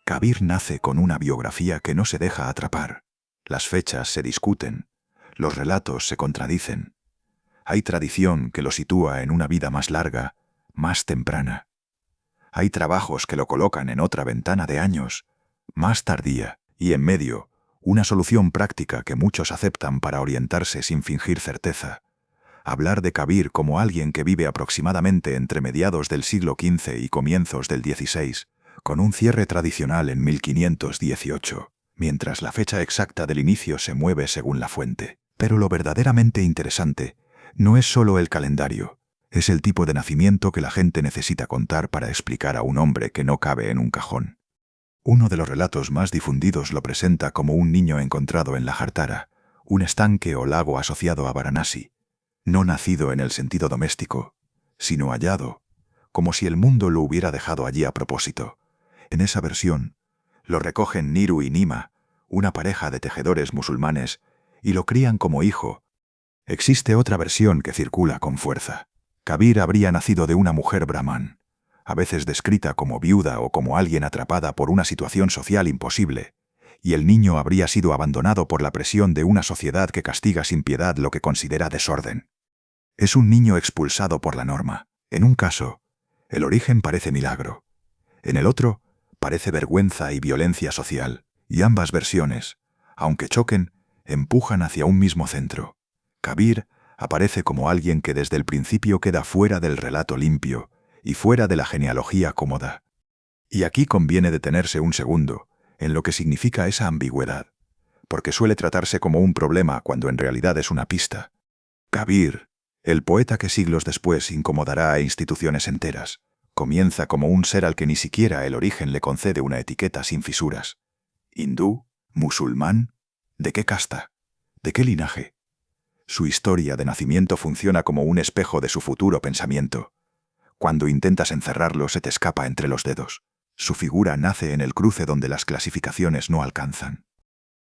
Kabir nace con una biografía que no se deja atrapar. Las fechas se discuten, los relatos se contradicen. Hay tradición que lo sitúa en una vida más larga, más temprana. Hay trabajos que lo colocan en otra ventana de años, más tardía, y en medio, una solución práctica que muchos aceptan para orientarse sin fingir certeza. Hablar de Kabir como alguien que vive aproximadamente entre mediados del siglo XV y comienzos del XVI, con un cierre tradicional en 1518, mientras la fecha exacta del inicio se mueve según la fuente. Pero lo verdaderamente interesante no es solo el calendario, es el tipo de nacimiento que la gente necesita contar para explicar a un hombre que no cabe en un cajón. Uno de los relatos más difundidos lo presenta como un niño encontrado en la Jartara, un estanque o lago asociado a Varanasi, no nacido en el sentido doméstico, sino hallado, como si el mundo lo hubiera dejado allí a propósito. En esa versión, lo recogen Niru y Nima, una pareja de tejedores musulmanes, y lo crían como hijo. Existe otra versión que circula con fuerza. Kabir habría nacido de una mujer brahman, a veces descrita como viuda o como alguien atrapada por una situación social imposible, y el niño habría sido abandonado por la presión de una sociedad que castiga sin piedad lo que considera desorden. Es un niño expulsado por la norma. En un caso, el origen parece milagro. En el otro, parece vergüenza y violencia social, y ambas versiones, aunque choquen, empujan hacia un mismo centro. Kabir aparece como alguien que desde el principio queda fuera del relato limpio y fuera de la genealogía cómoda. Y aquí conviene detenerse un segundo en lo que significa esa ambigüedad, porque suele tratarse como un problema cuando en realidad es una pista. Kabir, el poeta que siglos después incomodará a instituciones enteras, comienza como un ser al que ni siquiera el origen le concede una etiqueta sin fisuras. ¿Hindú? ¿Musulmán? ¿De qué casta? ¿De qué linaje? Su historia de nacimiento funciona como un espejo de su futuro pensamiento. Cuando intentas encerrarlo, se te escapa entre los dedos. Su figura nace en el cruce donde las clasificaciones no alcanzan.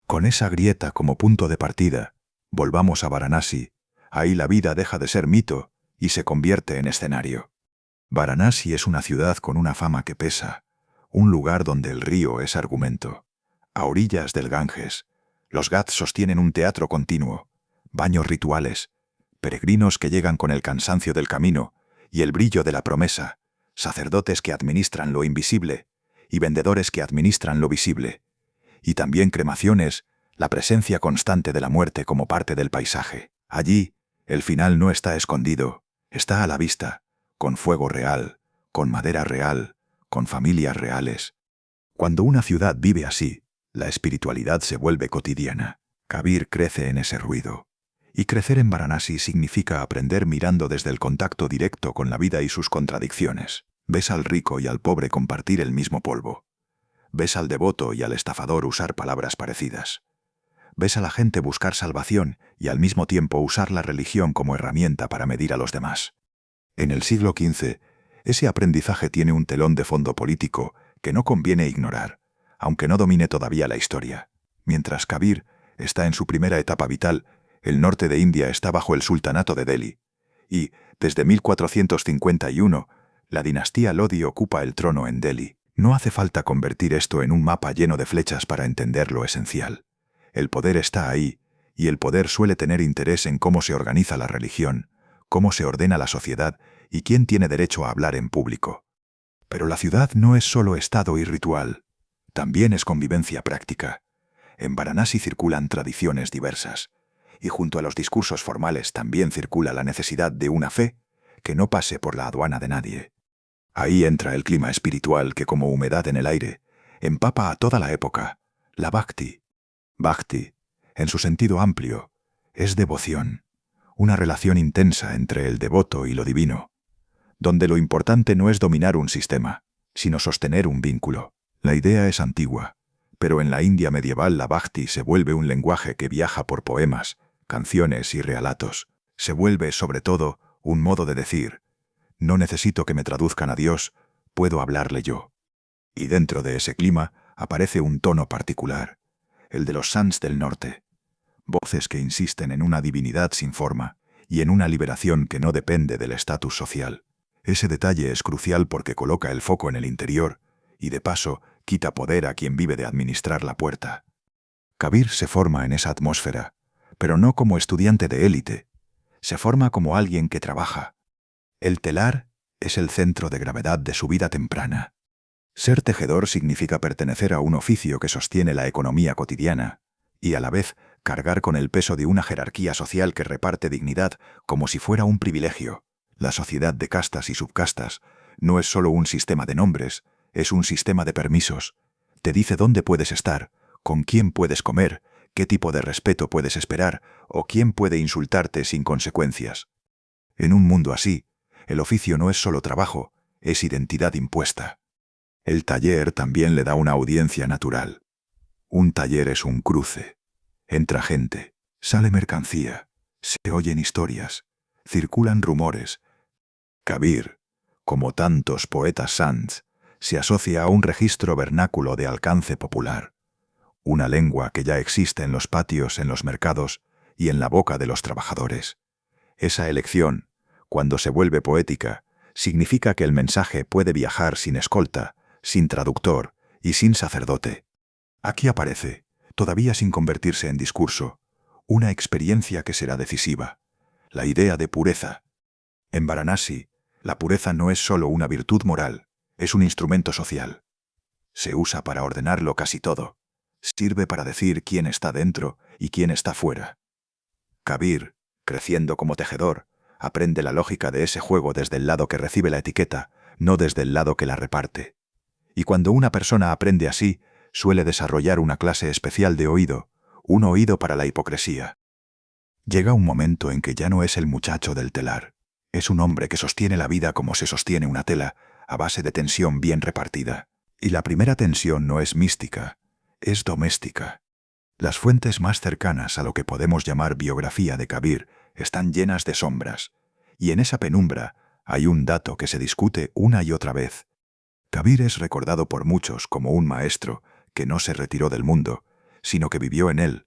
Con esa grieta como punto de partida, volvamos a Varanasi. Ahí la vida deja de ser mito y se convierte en escenario. Varanasi es una ciudad con una fama que pesa, un lugar donde el río es argumento. A orillas del Ganges, los Ghats sostienen un teatro continuo, baños rituales, peregrinos que llegan con el cansancio del camino y el brillo de la promesa, sacerdotes que administran lo invisible y vendedores que administran lo visible, y también cremaciones, la presencia constante de la muerte como parte del paisaje. Allí, el final no está escondido, está a la vista, con fuego real, con madera real, con familias reales. Cuando una ciudad vive así, la espiritualidad se vuelve cotidiana. Kabir crece en ese ruido. Y crecer en Varanasi significa aprender mirando desde el contacto directo con la vida y sus contradicciones. Ves al rico y al pobre compartir el mismo polvo. Ves al devoto y al estafador usar palabras parecidas. Ves a la gente buscar salvación y al mismo tiempo usar la religión como herramienta para medir a los demás. En el siglo XV, ese aprendizaje tiene un telón de fondo político que no conviene ignorar, aunque no domine todavía la historia. Mientras Kabir está en su primera etapa vital, el norte de India está bajo el sultanato de Delhi, y, desde 1451, la dinastía Lodi ocupa el trono en Delhi. No hace falta convertir esto en un mapa lleno de flechas para entender lo esencial. El poder está ahí, y el poder suele tener interés en cómo se organiza la religión, cómo se ordena la sociedad y quién tiene derecho a hablar en público. Pero la ciudad no es solo estado y ritual, también es convivencia práctica. En Varanasi circulan tradiciones diversas, y junto a los discursos formales también circula la necesidad de una fe que no pase por la aduana de nadie. Ahí entra el clima espiritual que, como humedad en el aire, empapa a toda la época, la bhakti. Bhakti, en su sentido amplio, es devoción, una relación intensa entre el devoto y lo divino, donde lo importante no es dominar un sistema, sino sostener un vínculo. La idea es antigua, pero en la India medieval la bhakti se vuelve un lenguaje que viaja por poemas, canciones y relatos. Se vuelve, sobre todo, un modo de decir: no necesito que me traduzcan a Dios, puedo hablarle yo. Y dentro de ese clima aparece un tono particular, el de los sants del norte. Voces que insisten en una divinidad sin forma y en una liberación que no depende del estatus social. Ese detalle es crucial porque coloca el foco en el interior y, de paso, quita poder a quien vive de administrar la puerta. Kabir se forma en esa atmósfera, pero no como estudiante de élite. Se forma como alguien que trabaja. El telar es el centro de gravedad de su vida temprana. Ser tejedor significa pertenecer a un oficio que sostiene la economía cotidiana y, a la vez, cargar con el peso de una jerarquía social que reparte dignidad como si fuera un privilegio. La sociedad de castas y subcastas no es solo un sistema de nombres, es un sistema de permisos. Te dice dónde puedes estar, con quién puedes comer, qué tipo de respeto puedes esperar o quién puede insultarte sin consecuencias. En un mundo así, el oficio no es solo trabajo, es identidad impuesta. El taller también le da una audiencia natural. Un taller es un cruce. Entra gente, sale mercancía, se oyen historias, circulan rumores. Kabir, como tantos poetas sants, se asocia a un registro vernáculo de alcance popular. Una lengua que ya existe en los patios, en los mercados y en la boca de los trabajadores. Esa elección, cuando se vuelve poética, significa que el mensaje puede viajar sin escolta, sin traductor y sin sacerdote. Aquí aparece, todavía sin convertirse en discurso, una experiencia que será decisiva, la idea de pureza. En Varanasi, la pureza no es solo una virtud moral, es un instrumento social. Se usa para ordenarlo casi todo. Sirve para decir quién está dentro y quién está fuera. Kabir, creciendo como tejedor, aprende la lógica de ese juego desde el lado que recibe la etiqueta, no desde el lado que la reparte. Y cuando una persona aprende así, suele desarrollar una clase especial de oído, un oído para la hipocresía. Llega un momento en que ya no es el muchacho del telar, es un hombre que sostiene la vida como se sostiene una tela, a base de tensión bien repartida. Y la primera tensión no es mística, es doméstica. Las fuentes más cercanas a lo que podemos llamar biografía de Kabir están llenas de sombras, y en esa penumbra hay un dato que se discute una y otra vez. Kabir es recordado por muchos como un maestro que no se retiró del mundo, sino que vivió en él.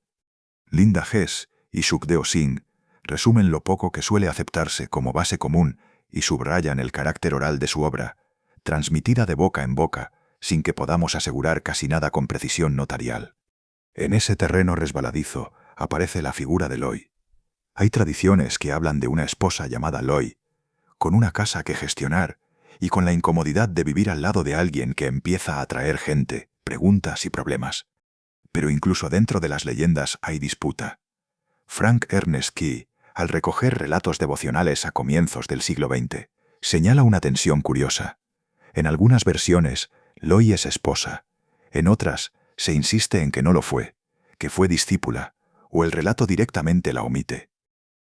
Linda Hess y Sukhdeo Singh resumen lo poco que suele aceptarse como base común y subrayan el carácter oral de su obra, transmitida de boca en boca, sin que podamos asegurar casi nada con precisión notarial. En ese terreno resbaladizo aparece la figura de Loy. Hay tradiciones que hablan de una esposa llamada Loy, con una casa que gestionar y con la incomodidad de vivir al lado de alguien que empieza a atraer gente, preguntas y problemas. Pero incluso dentro de las leyendas hay disputa. Frank Ernest Key, al recoger relatos devocionales a comienzos del siglo XX, señala una tensión curiosa. En algunas versiones, Loy es esposa. En otras, se insiste en que no lo fue, que fue discípula, o el relato directamente la omite.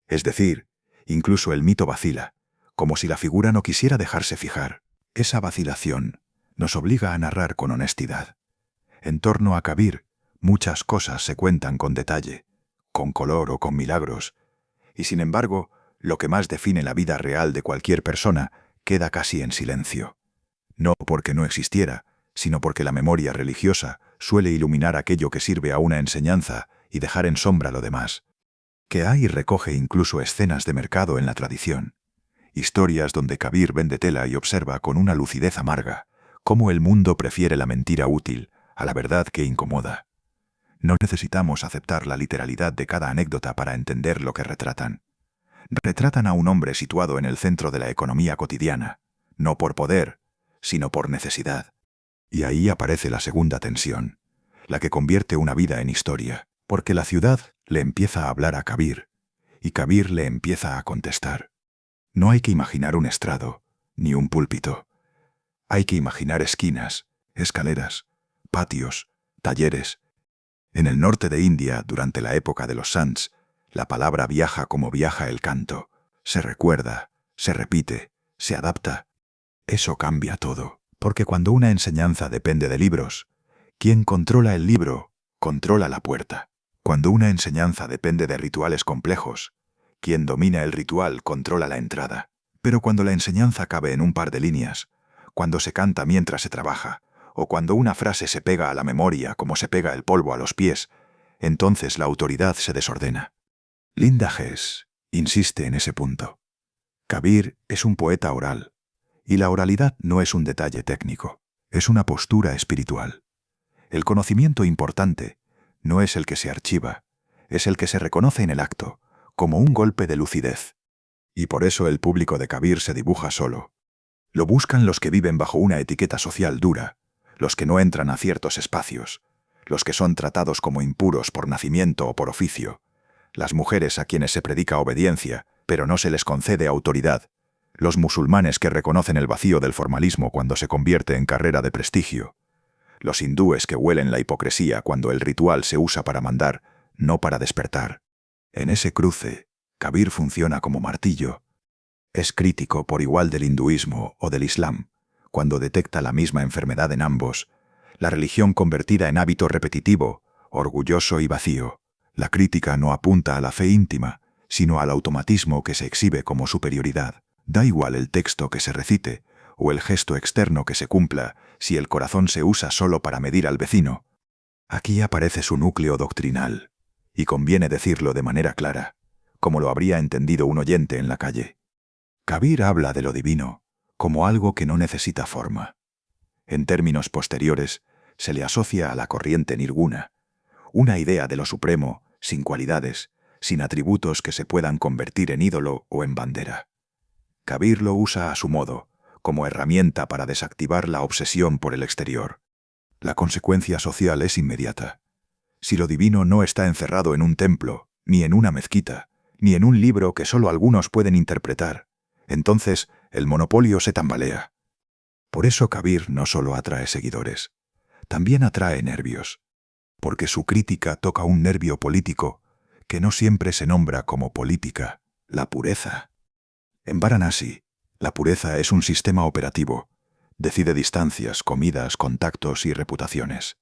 Es decir, incluso el mito vacila, como si la figura no quisiera dejarse fijar. Esa vacilación nos obliga a narrar con honestidad. En torno a Kabir, muchas cosas se cuentan con detalle, con color o con milagros, y sin embargo, lo que más define la vida real de cualquier persona queda casi en silencio. No porque no existiera, sino porque la memoria religiosa suele iluminar aquello que sirve a una enseñanza y dejar en sombra lo demás. Que hay recoge incluso escenas de mercado en la tradición. Historias donde Kabir vende tela y observa con una lucidez amarga cómo el mundo prefiere la mentira útil a la verdad que incomoda. No necesitamos aceptar la literalidad de cada anécdota para entender lo que retratan. Retratan a un hombre situado en el centro de la economía cotidiana, no por poder, sino por necesidad. Y ahí aparece la segunda tensión, la que convierte una vida en historia, porque la ciudad le empieza a hablar a Kabir, y Kabir le empieza a contestar. No hay que imaginar un estrado, ni un púlpito. Hay que imaginar esquinas, escaleras, patios, talleres. En el norte de India, durante la época de los Sants, la palabra viaja como viaja el canto. Se recuerda, se repite, se adapta. Eso cambia todo, porque cuando una enseñanza depende de libros, quien controla el libro, controla la puerta. Cuando una enseñanza depende de rituales complejos, quien domina el ritual controla la entrada. Pero cuando la enseñanza cabe en un par de líneas, cuando se canta mientras se trabaja, o cuando una frase se pega a la memoria como se pega el polvo a los pies, entonces la autoridad se desordena. Linda Hess insiste en ese punto. Kabir es un poeta oral, y la oralidad no es un detalle técnico, Es una postura espiritual. El conocimiento importante no es el que se archiva, es el que se reconoce en el acto, como un golpe de lucidez. Y por eso el público de Kabir se dibuja solo. Lo buscan los que viven bajo una etiqueta social dura, los que no entran a ciertos espacios, los que son tratados como impuros por nacimiento o por oficio, las mujeres a quienes se predica obediencia, pero no se les concede autoridad, los musulmanes que reconocen el vacío del formalismo cuando se convierte en carrera de prestigio, los hindúes que huelen la hipocresía cuando el ritual se usa para mandar, no para despertar. En ese cruce, Kabir funciona como martillo. Es crítico por igual del hinduismo o del islam, cuando detecta la misma enfermedad en ambos, la religión convertida en hábito repetitivo, orgulloso y vacío. La crítica no apunta a la fe íntima, sino al automatismo que se exhibe como superioridad. Da igual el texto que se recite o el gesto externo que se cumpla si el corazón se usa solo para medir al vecino. Aquí aparece su núcleo doctrinal, y conviene decirlo de manera clara, como lo habría entendido un oyente en la calle. Kabir habla de lo divino como algo que no necesita forma. En términos posteriores, se le asocia a la corriente nirguna, una idea de lo supremo, sin cualidades, sin atributos que se puedan convertir en ídolo o en bandera. Kabir lo usa a su modo, como herramienta para desactivar la obsesión por el exterior. La consecuencia social es inmediata. Si lo divino no está encerrado en un templo, ni en una mezquita, ni en un libro que solo algunos pueden interpretar, entonces el monopolio se tambalea. Por eso Kabir no solo atrae seguidores, también atrae nervios, porque su crítica toca un nervio político que no siempre se nombra como política, la pureza. En Varanasi, la pureza es un sistema operativo, decide distancias, comidas, contactos y reputaciones.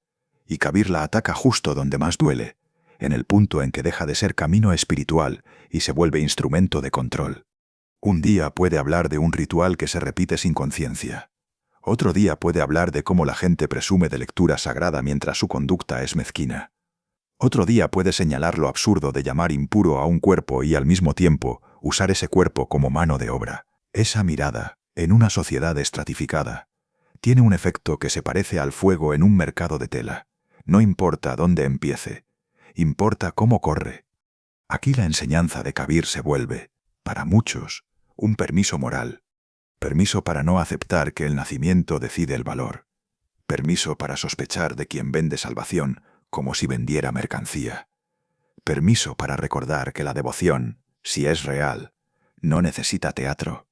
Y Kabir la ataca justo donde más duele, en el punto en que deja de ser camino espiritual y se vuelve instrumento de control. Un día puede hablar de un ritual que se repite sin conciencia. Otro día puede hablar de cómo la gente presume de lectura sagrada mientras su conducta es mezquina. Otro día puede señalar lo absurdo de llamar impuro a un cuerpo y al mismo tiempo usar ese cuerpo como mano de obra. Esa mirada, en una sociedad estratificada, tiene un efecto que se parece al fuego en un mercado de tela. No importa dónde empiece, importa cómo corre. Aquí la enseñanza de Kabir se vuelve, para muchos, un permiso moral. Permiso para no aceptar que el nacimiento decide el valor. Permiso para sospechar de quien vende salvación como si vendiera mercancía. Permiso para recordar que la devoción, si es real, no necesita teatro.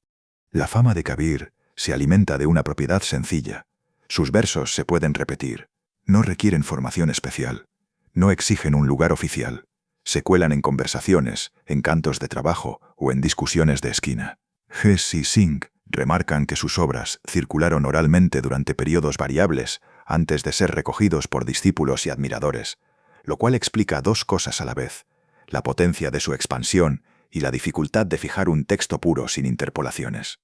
La fama de Kabir se alimenta de una propiedad sencilla. Sus versos se pueden repetir. No requieren formación especial. No exigen un lugar oficial. Se cuelan en conversaciones, en cantos de trabajo o en discusiones de esquina. G.C. Singh remarcan que sus obras circularon oralmente durante periodos variables antes de ser recogidos por discípulos y admiradores, lo cual explica dos cosas a la vez: la potencia de su expansión y la dificultad de fijar un texto puro sin interpolaciones.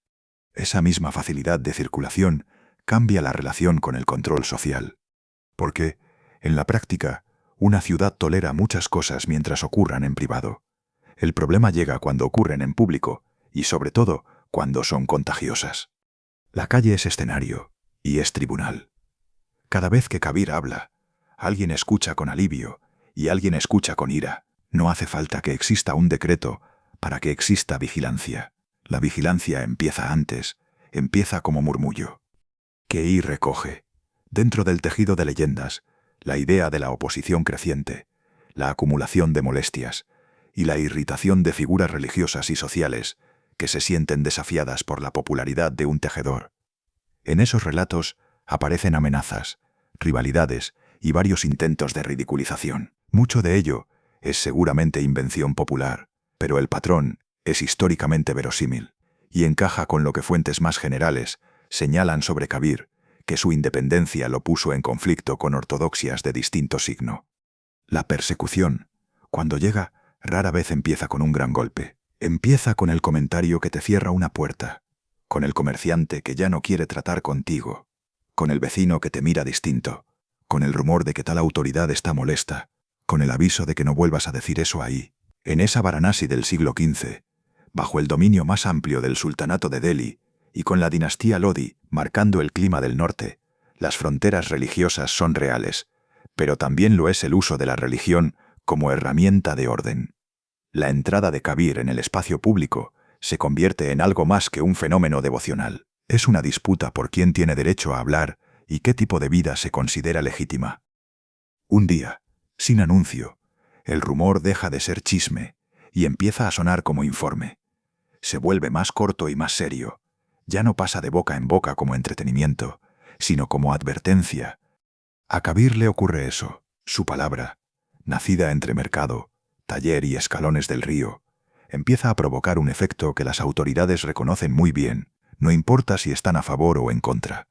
Esa misma facilidad de circulación cambia la relación con el control social. Porque, en la práctica, una ciudad tolera muchas cosas mientras ocurran en privado. El problema llega cuando ocurren en público y, sobre todo, cuando son contagiosas. La calle es escenario y es tribunal. Cada vez que Kabir habla, alguien escucha con alivio y alguien escucha con ira. No hace falta que exista un decreto para que exista vigilancia. La vigilancia empieza antes, empieza como murmullo. Que ir recoge, dentro del tejido de leyendas, la idea de la oposición creciente, la acumulación de molestias y la irritación de figuras religiosas y sociales que se sienten desafiadas por la popularidad de un tejedor. En esos relatos aparecen amenazas, rivalidades y varios intentos de ridiculización. Mucho de ello es seguramente invención popular, pero el patrón es históricamente verosímil y encaja con lo que fuentes más generales señalan sobre Kabir, que su independencia lo puso en conflicto con ortodoxias de distinto signo. La persecución, cuando llega, rara vez empieza con un gran golpe. Empieza con el comentario que te cierra una puerta, con el comerciante que ya no quiere tratar contigo, con el vecino que te mira distinto, con el rumor de que tal autoridad está molesta, con el aviso de que no vuelvas a decir eso ahí. En esa Varanasi del siglo XV, bajo el dominio más amplio del sultanato de Delhi y con la dinastía Lodi marcando el clima del norte, Las fronteras religiosas son reales, pero también lo es el uso de la religión como herramienta de orden. La entrada de Kabir en el espacio público se convierte en algo más que un fenómeno devocional. Es una disputa por quién tiene derecho a hablar y qué tipo de vida se considera legítima. Un día, sin anuncio, el rumor deja de ser chisme y empieza a sonar como informe. Se vuelve más corto y más serio. Ya no pasa de boca en boca como entretenimiento, sino como advertencia. A Kabir le ocurre eso. Su palabra, nacida entre mercado, taller y escalones del río, empieza a provocar un efecto que las autoridades reconocen muy bien, no importa si están a favor o en contra.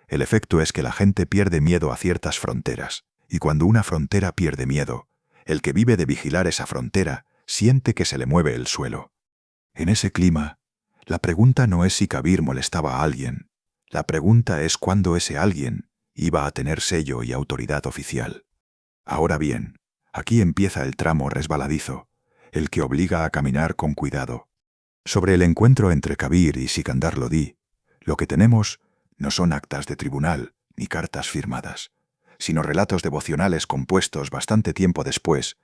El efecto es que la gente pierde miedo a ciertas fronteras, y cuando una frontera pierde miedo, el que vive de vigilar esa frontera siente que se le mueve el suelo. En ese clima, la pregunta no es si Kabir molestaba a alguien, la pregunta es cuándo ese alguien iba a tener sello y autoridad oficial. Ahora bien, aquí empieza el tramo resbaladizo, el que obliga a caminar con cuidado. Sobre el encuentro entre Kabir y Sikandar Lodi, lo que tenemos no son actas de tribunal ni cartas firmadas, sino relatos devocionales compuestos bastante tiempo después,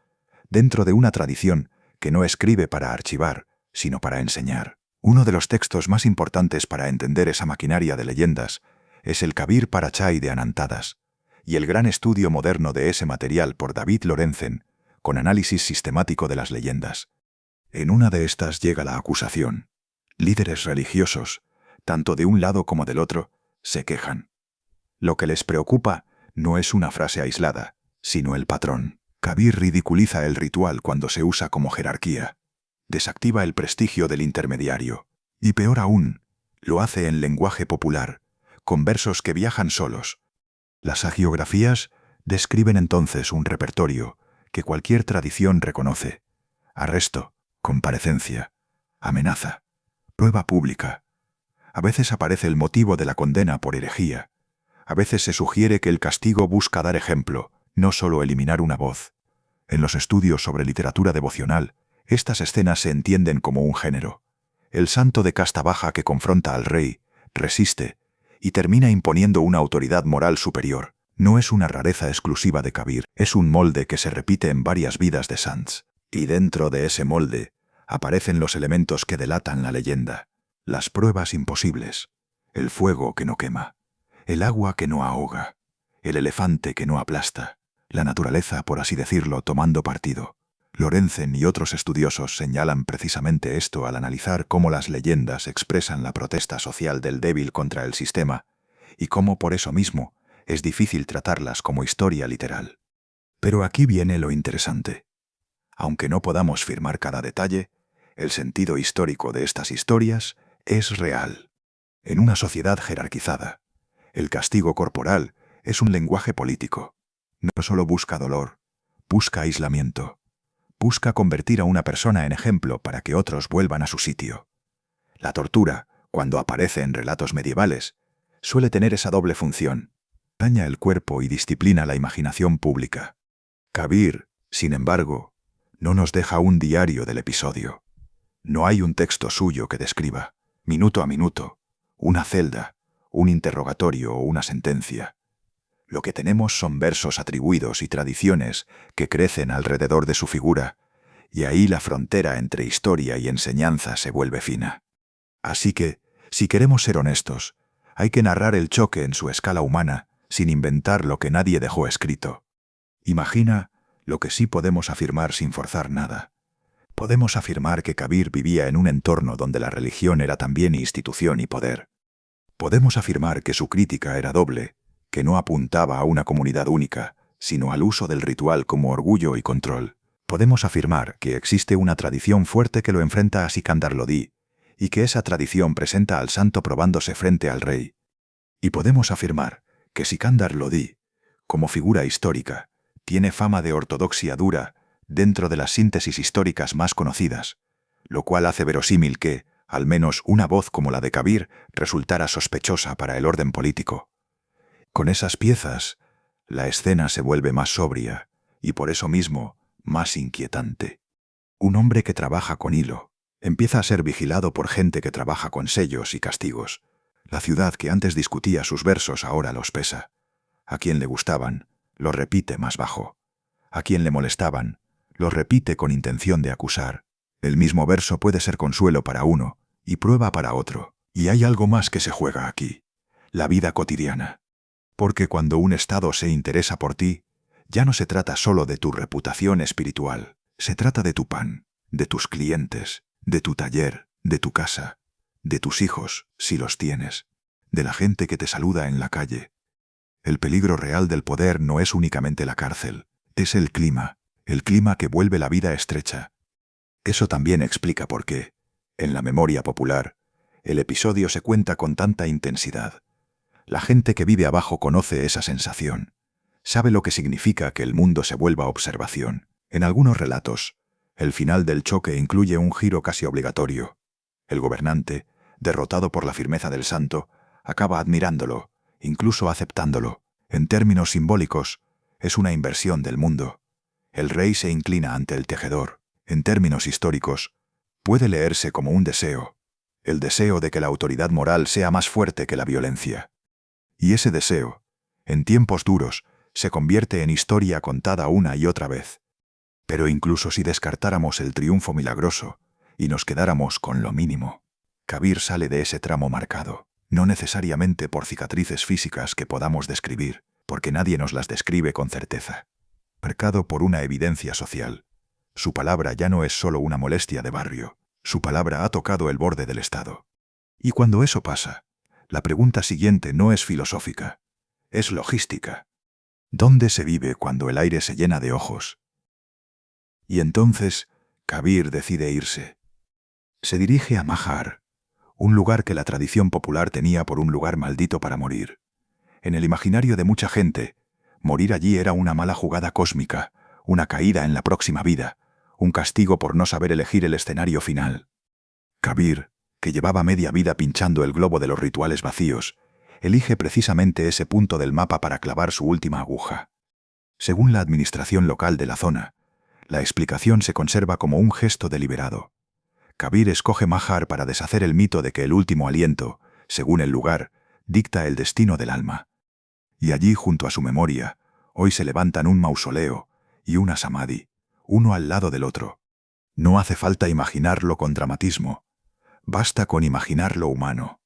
dentro de una tradición que no escribe para archivar, sino para enseñar. Uno de los textos más importantes para entender esa maquinaria de leyendas es el Kabir Parachai de Anantadas, y el gran estudio moderno de ese material por David Lorenzen, con análisis sistemático de las leyendas. En una de estas llega la acusación. Líderes religiosos, tanto de un lado como del otro, se quejan. Lo que les preocupa no es una frase aislada, sino el patrón. Kabir ridiculiza el ritual cuando se usa como jerarquía. Desactiva el prestigio del intermediario. Y peor aún, lo hace en lenguaje popular, con versos que viajan solos. Las hagiografías describen entonces un repertorio que cualquier tradición reconoce. Arresto, comparecencia, amenaza, prueba pública. A veces aparece el motivo de la condena por herejía. A veces se sugiere que el castigo busca dar ejemplo, no solo eliminar una voz. En los estudios sobre literatura devocional, estas escenas se entienden como un género. El santo de casta baja que confronta al rey, resiste, y termina imponiendo una autoridad moral superior. No es una rareza exclusiva de Kabir, es un molde que se repite en varias vidas de sants. Y dentro de ese molde aparecen los elementos que delatan la leyenda. Las pruebas imposibles, el fuego que no quema, el agua que no ahoga, el elefante que no aplasta, la naturaleza, por así decirlo, tomando partido. Lorenzen y otros estudiosos señalan precisamente esto al analizar cómo las leyendas expresan la protesta social del débil contra el sistema, y cómo por eso mismo es difícil tratarlas como historia literal. Pero aquí viene lo interesante. Aunque no podamos firmar cada detalle, el sentido histórico de estas historias es real. En una sociedad jerarquizada, el castigo corporal es un lenguaje político. No solo busca dolor, busca aislamiento. Busca convertir a una persona en ejemplo para que otros vuelvan a su sitio. La tortura, cuando aparece en relatos medievales, suele tener esa doble función. Daña el cuerpo y disciplina la imaginación pública. Kabir, sin embargo, no nos deja un diario del episodio. No hay un texto suyo que describa, minuto a minuto, una celda, un interrogatorio o una sentencia. Lo que tenemos son versos atribuidos y tradiciones que crecen alrededor de su figura, y ahí la frontera entre historia y enseñanza se vuelve fina. Así que, si queremos ser honestos, hay que narrar el choque en su escala humana, sin inventar lo que nadie dejó escrito. Imagina lo que sí podemos afirmar sin forzar nada. Podemos afirmar que Kabir vivía en un entorno donde la religión era también institución y poder. Podemos afirmar que su crítica era doble, que no apuntaba a una comunidad única, sino al uso del ritual como orgullo y control. Podemos afirmar que existe una tradición fuerte que lo enfrenta a Sikandar Lodi, y que esa tradición presenta al santo probándose frente al rey. Y podemos afirmar que Sikandar Lodi, como figura histórica, tiene fama de ortodoxia dura dentro de las síntesis históricas más conocidas, lo cual hace verosímil que, al menos una voz como la de Kabir, resultara sospechosa para el orden político. Con esas piezas, la escena se vuelve más sobria y por eso mismo más inquietante. Un hombre que trabaja con hilo empieza a ser vigilado por gente que trabaja con sellos y castigos. La ciudad que antes discutía sus versos ahora los pesa. A quien le gustaban, lo repite más bajo. A quien le molestaban, lo repite con intención de acusar. El mismo verso puede ser consuelo para uno y prueba para otro. Y hay algo más que se juega aquí: la vida cotidiana. Porque cuando un Estado se interesa por ti, ya no se trata solo de tu reputación espiritual, se trata de tu pan, de tus clientes, de tu taller, de tu casa, de tus hijos, si los tienes, de la gente que te saluda en la calle. El peligro real del poder no es únicamente la cárcel, es el clima que vuelve la vida estrecha. Eso también explica por qué, en la memoria popular, el episodio se cuenta con tanta intensidad. La gente que vive abajo conoce esa sensación. Sabe lo que significa que el mundo se vuelva observación. En algunos relatos, el final del choque incluye un giro casi obligatorio. El gobernante, derrotado por la firmeza del santo, acaba admirándolo, incluso aceptándolo. En términos simbólicos, es una inversión del mundo. El rey se inclina ante el tejedor. En términos históricos, puede leerse como un deseo. El deseo de que la autoridad moral sea más fuerte que la violencia. Y ese deseo, en tiempos duros, se convierte en historia contada una y otra vez. Pero incluso si descartáramos el triunfo milagroso y nos quedáramos con lo mínimo, Kabir sale de ese tramo marcado, no necesariamente por cicatrices físicas que podamos describir, porque nadie nos las describe con certeza. Marcado por una evidencia social. Su palabra ya no es solo una molestia de barrio, su palabra ha tocado el borde del Estado. Y cuando eso pasa, la pregunta siguiente no es filosófica, es logística. ¿Dónde se vive cuando el aire se llena de ojos? Y entonces, Kabir decide irse. Se dirige a Mahar, un lugar que la tradición popular tenía por un lugar maldito para morir. En el imaginario de mucha gente, morir allí era una mala jugada cósmica, una caída en la próxima vida, un castigo por no saber elegir el escenario final. Kabir, que llevaba media vida pinchando el globo de los rituales vacíos, elige precisamente ese punto del mapa para clavar su última aguja. Según la administración local de la zona, la explicación se conserva como un gesto deliberado. Kabir escoge Mahar para deshacer el mito de que el último aliento, según el lugar, dicta el destino del alma. Y allí, junto a su memoria, hoy se levantan un mausoleo y una samadhi, uno al lado del otro. No hace falta imaginarlo con dramatismo. Basta con imaginar lo humano.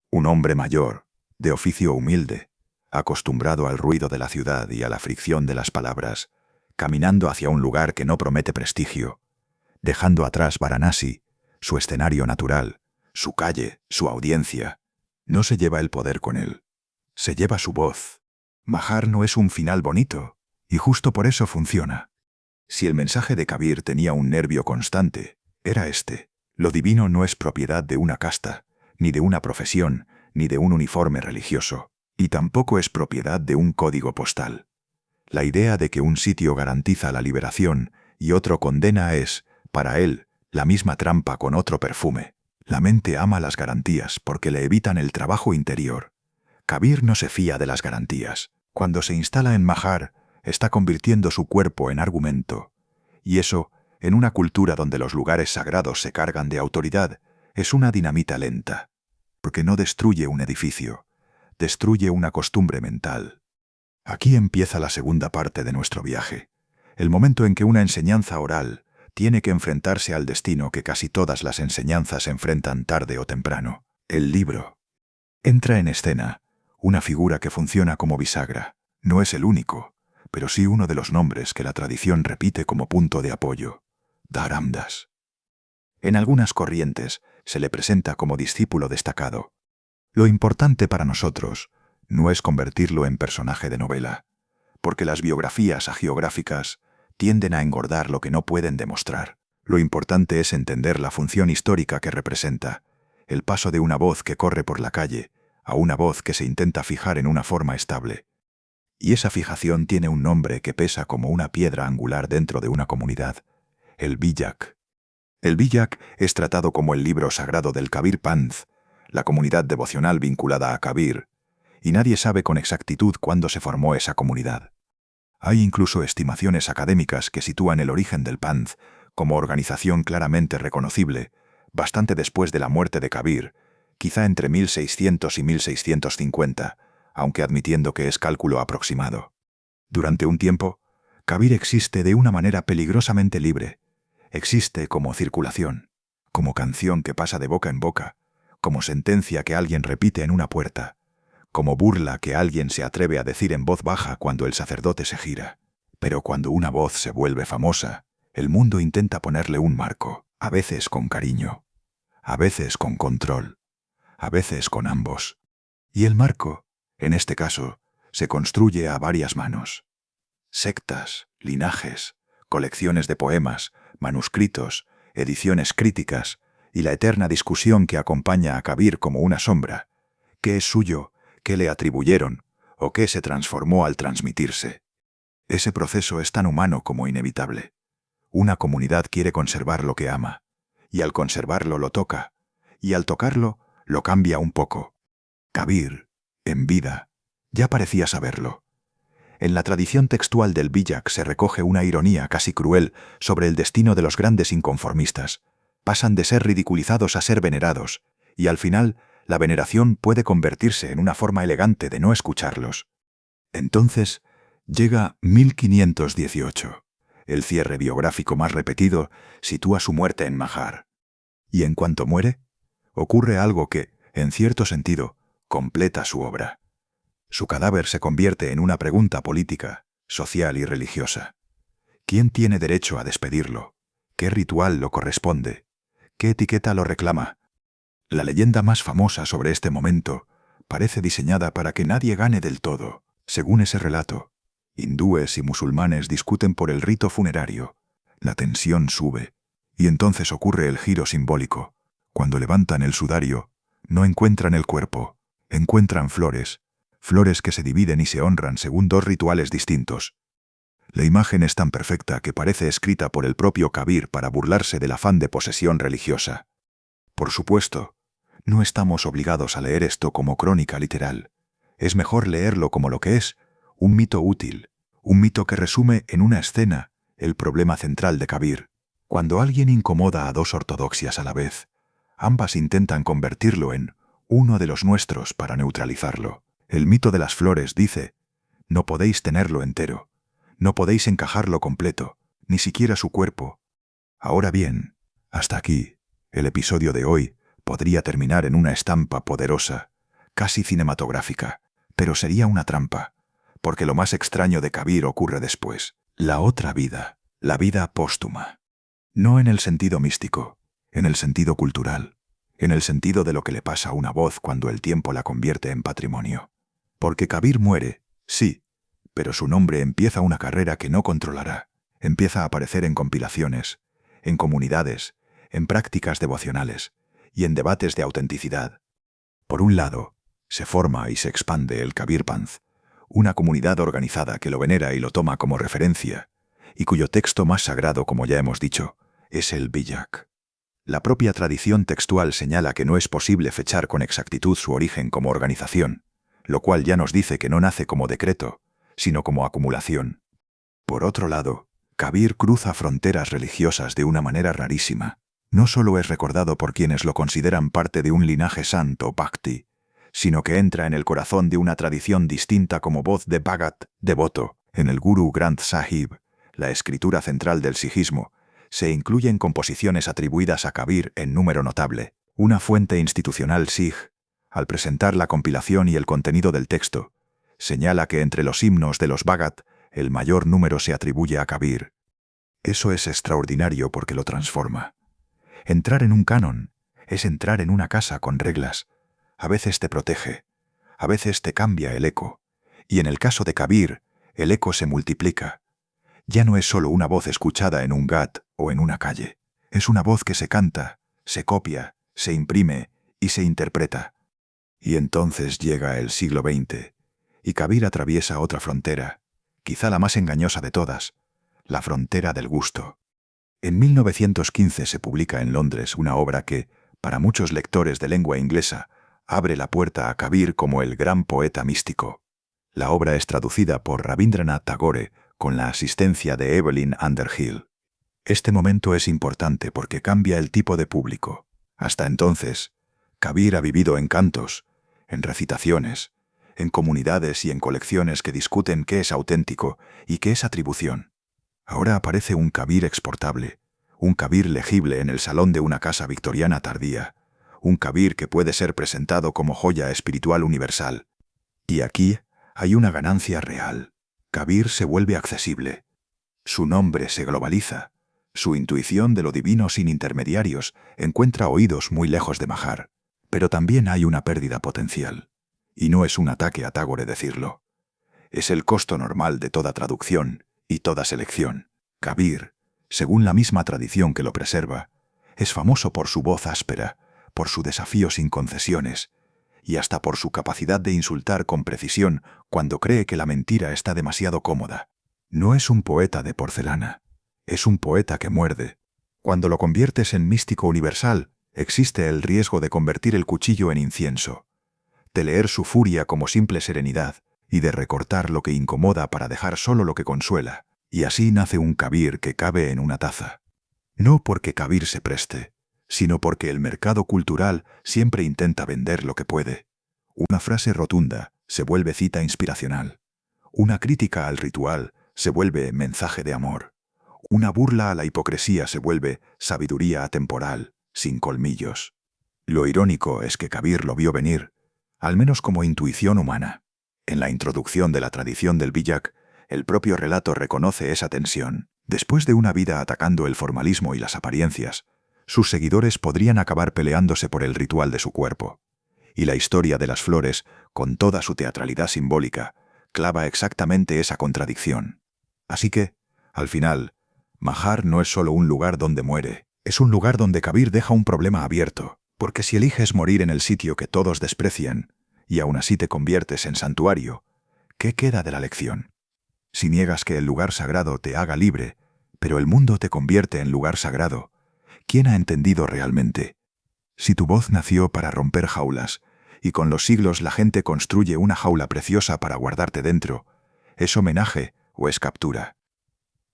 Un hombre mayor, de oficio humilde, acostumbrado al ruido de la ciudad y a la fricción de las palabras, caminando hacia un lugar que no promete prestigio, dejando atrás Varanasi, su escenario natural, su calle, su audiencia. No se lleva el poder con él. Se lleva su voz. Mahar no es un final bonito, y justo por eso funciona. Si el mensaje de Kabir tenía un nervio constante, era este. Lo divino no es propiedad de una casta, ni de una profesión, ni de un uniforme religioso, y tampoco es propiedad de un código postal. La idea de que un sitio garantiza la liberación y otro condena es, para él, la misma trampa con otro perfume. La mente ama las garantías porque le evitan el trabajo interior. Kabir no se fía de las garantías. Cuando se instala en Mahar, está convirtiendo su cuerpo en argumento. Y eso, en una cultura donde los lugares sagrados se cargan de autoridad, es una dinamita lenta. Porque no destruye un edificio, destruye una costumbre mental. Aquí empieza la segunda parte de nuestro viaje. El momento en que una enseñanza oral tiene que enfrentarse al destino que casi todas las enseñanzas enfrentan tarde o temprano. El libro. Entra en escena una figura que funciona como bisagra. No es el único, pero sí uno de los nombres que la tradición repite como punto de apoyo. Dharam Das. En algunas corrientes se le presenta como discípulo destacado. Lo importante para nosotros no es convertirlo en personaje de novela, porque las biografías hagiográficas tienden a engordar lo que no pueden demostrar. Lo importante es entender la función histórica que representa, el paso de una voz que corre por la calle a una voz que se intenta fijar en una forma estable. Y esa fijación tiene un nombre que pesa como una piedra angular dentro de una comunidad: el Biyak. El Biyak es tratado como el libro sagrado del Kabir Panth, la comunidad devocional vinculada a Kabir, y nadie sabe con exactitud cuándo se formó esa comunidad. Hay incluso estimaciones académicas que sitúan el origen del Panth como organización claramente reconocible, bastante después de la muerte de Kabir, quizá entre 1600 y 1650, aunque admitiendo que es cálculo aproximado. Durante un tiempo, Kabir existe de una manera peligrosamente libre. Existe como circulación, como canción que pasa de boca en boca, como sentencia que alguien repite en una puerta, como burla que alguien se atreve a decir en voz baja cuando el sacerdote se gira. Pero cuando una voz se vuelve famosa, el mundo intenta ponerle un marco, a veces con cariño, a veces con control, a veces con ambos. Y el marco, en este caso, se construye a varias manos. Sectas, linajes, colecciones de poemas, manuscritos, ediciones críticas y la eterna discusión que acompaña a Kabir como una sombra. ¿Qué es suyo? ¿Qué le atribuyeron? ¿O qué se transformó al transmitirse? Ese proceso es tan humano como inevitable. Una comunidad quiere conservar lo que ama, y al conservarlo lo toca, y al tocarlo lo cambia un poco. Kabir, en vida, ya parecía saberlo. En la tradición textual del Bijak se recoge una ironía casi cruel sobre el destino de los grandes inconformistas. Pasan de ser ridiculizados a ser venerados, y al final la veneración puede convertirse en una forma elegante de no escucharlos. Entonces llega 1518. El cierre biográfico más repetido sitúa su muerte en Majar. Y en cuanto muere, ocurre algo que, en cierto sentido, completa su obra. Su cadáver se convierte en una pregunta política, social y religiosa. ¿Quién tiene derecho a despedirlo? ¿Qué ritual lo corresponde? ¿Qué etiqueta lo reclama? La leyenda más famosa sobre este momento parece diseñada para que nadie gane del todo. Según ese relato, hindúes y musulmanes discuten por el rito funerario. La tensión sube, y entonces ocurre el giro simbólico. Cuando levantan el sudario, no encuentran el cuerpo, encuentran flores, flores que se dividen y se honran según dos rituales distintos. La imagen es tan perfecta que parece escrita por el propio Kabir para burlarse del afán de posesión religiosa. Por supuesto, no estamos obligados a leer esto como crónica literal. Es mejor leerlo como lo que es, un mito útil, un mito que resume en una escena el problema central de Kabir. Cuando alguien incomoda a dos ortodoxias a la vez, ambas intentan convertirlo en uno de los nuestros para neutralizarlo. El mito de las flores dice: no podéis tenerlo entero, no podéis encajarlo completo, ni siquiera su cuerpo. Ahora bien, hasta aquí, el episodio de hoy podría terminar en una estampa poderosa, casi cinematográfica, pero sería una trampa, porque lo más extraño de Kabir ocurre después, la otra vida, la vida póstuma. No en el sentido místico, en el sentido cultural, en el sentido de lo que le pasa a una voz cuando el tiempo la convierte en patrimonio. Porque Kabir muere, sí, pero su nombre empieza una carrera que no controlará. Empieza a aparecer en compilaciones, en comunidades, en prácticas devocionales y en debates de autenticidad. Por un lado, se forma y se expande el Kabir Panth, una comunidad organizada que lo venera y lo toma como referencia, y cuyo texto más sagrado, como ya hemos dicho, es el Bijak. La propia tradición textual señala que no es posible fechar con exactitud su origen como organización, lo cual ya nos dice que no nace como decreto, sino como acumulación. Por otro lado, Kabir cruza fronteras religiosas de una manera rarísima. No solo es recordado por quienes lo consideran parte de un linaje santo, bhakti, sino que entra en el corazón de una tradición distinta como voz de Bhagat, devoto. En el Guru Granth Sahib, la escritura central del sijismo, se incluyen composiciones atribuidas a Kabir en número notable. Una fuente institucional Sikh, al presentar la compilación y el contenido del texto, señala que entre los himnos de los Bhagat, el mayor número se atribuye a Kabir. Eso es extraordinario porque lo transforma. Entrar en un canon es entrar en una casa con reglas. A veces te protege, a veces te cambia el eco. Y en el caso de Kabir, el eco se multiplica. Ya no es solo una voz escuchada en un gat o en una calle. Es una voz que se canta, se copia, se imprime y se interpreta. Y entonces llega el siglo XX, y Kabir atraviesa otra frontera, quizá la más engañosa de todas, la frontera del gusto. En 1915 se publica en Londres una obra que, para muchos lectores de lengua inglesa, abre la puerta a Kabir como el gran poeta místico. La obra es traducida por Rabindranath Tagore con la asistencia de Evelyn Underhill. Este momento es importante porque cambia el tipo de público. Hasta entonces, Kabir ha vivido en cantos, en recitaciones, en comunidades y en colecciones que discuten qué es auténtico y qué es atribución. Ahora aparece un Kabir exportable, un Kabir legible en el salón de una casa victoriana tardía, un Kabir que puede ser presentado como joya espiritual universal. Y aquí hay una ganancia real. Kabir se vuelve accesible. Su nombre se globaliza. Su intuición de lo divino sin intermediarios encuentra oídos muy lejos de Majar. Pero también hay una pérdida potencial. Y no es un ataque a Tagore decirlo. Es el costo normal de toda traducción y toda selección. Kabir, según la misma tradición que lo preserva, es famoso por su voz áspera, por su desafío sin concesiones, y hasta por su capacidad de insultar con precisión cuando cree que la mentira está demasiado cómoda. No es un poeta de porcelana, es un poeta que muerde. Cuando lo conviertes en místico universal, existe el riesgo de convertir el cuchillo en incienso, de leer su furia como simple serenidad y de recortar lo que incomoda para dejar solo lo que consuela. Y así nace un Kabir que cabe en una taza. No porque Kabir se preste, sino porque el mercado cultural siempre intenta vender lo que puede. Una frase rotunda se vuelve cita inspiracional. Una crítica al ritual se vuelve mensaje de amor. Una burla a la hipocresía se vuelve sabiduría atemporal, sin colmillos. Lo irónico es que Kabir lo vio venir, al menos como intuición humana. En la introducción de la tradición del Bijak, el propio relato reconoce esa tensión. Después de una vida atacando el formalismo y las apariencias, sus seguidores podrían acabar peleándose por el ritual de su cuerpo. Y la historia de las flores, con toda su teatralidad simbólica, clava exactamente esa contradicción. Así que, al final, Majar no es solo un lugar donde muere, es un lugar donde Kabir deja un problema abierto, porque si eliges morir en el sitio que todos desprecian, y aún así te conviertes en santuario, ¿qué queda de la lección? Si niegas que el lugar sagrado te haga libre, pero el mundo te convierte en lugar sagrado, ¿quién ha entendido realmente? Si tu voz nació para romper jaulas, y con los siglos la gente construye una jaula preciosa para guardarte dentro, ¿es homenaje o es captura?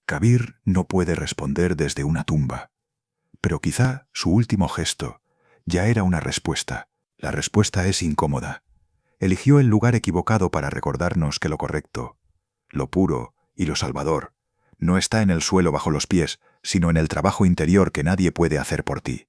Kabir no puede responder desde una tumba, pero quizá su último gesto ya era una respuesta. La respuesta es incómoda. Eligió el lugar equivocado para recordarnos que lo correcto, lo puro y lo salvador, no está en el suelo bajo los pies, sino en el trabajo interior que nadie puede hacer por ti.